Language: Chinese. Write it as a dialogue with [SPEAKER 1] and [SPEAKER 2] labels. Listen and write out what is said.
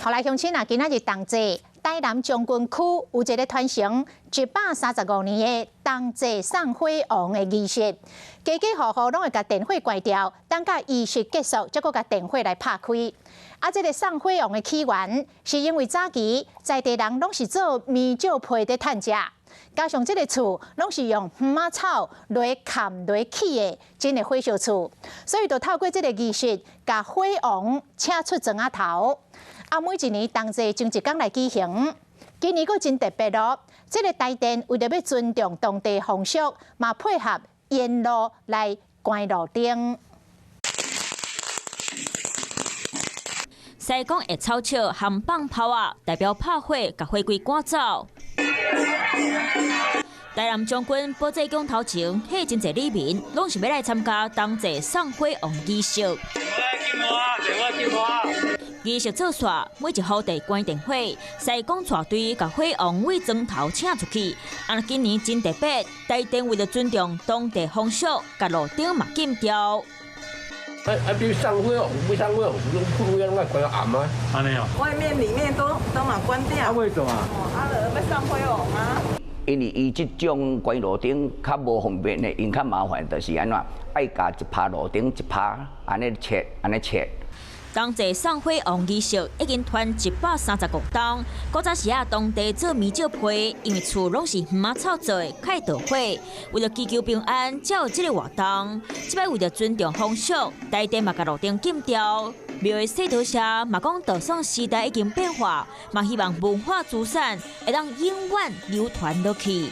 [SPEAKER 1] 后来乡亲啊，今仔日同齐台南将军区有一个传承135年的同齐送火王的仪式，家家户户拢会甲电火关掉，等甲仪式结束，才阁甲电火来拍开。啊，这个送火王的起源是因为早期在地人拢是做面酒皮的趁食。 加上这个厝拢是用鱼仔草来砍来起的，真的火烧厝，所以就透过这个仪式，甲火王请出庄仔头。啊，每一年同齐前一天来举行，今年佫真特别咯。这个台电为了要尊重当地风俗，嘛配合沿路来关路灯。
[SPEAKER 2] 西港的草笑含放炮啊，代表拍火，甲火鬼赶走。 台南将军保济宫头前，迄真侪里民拢是要来参加同齐送火王仪式。仪式做煞，每一户地关电火，西港带队甲火王为庄头请出去。啊，今年真特别，台电为了尊重当地风俗，甲路顶嘛禁掉。
[SPEAKER 3] 比如送火王，不送火王，不要那关暗啊。安尼哦。
[SPEAKER 4] 外面、里面都嘛关掉。
[SPEAKER 3] 为什么？
[SPEAKER 4] 要送火王啊。
[SPEAKER 5] 因为伊即种关路顶较无方便的，因较麻烦，就是安怎爱加一拍路顶一拍，安尼切，安尼切。
[SPEAKER 2] 同齐送火王仪式已经传130公档。古早时啊，当地做米酒皮，因为厝拢是鱼仔草做的，较导火。为了祈求平安，才有这个活动。即摆为了尊重风俗，台电嘛甲路顶禁掉。庙的洗头社嘛讲，道宋时代已经变化，嘛希望文化资产会当永远流传落去。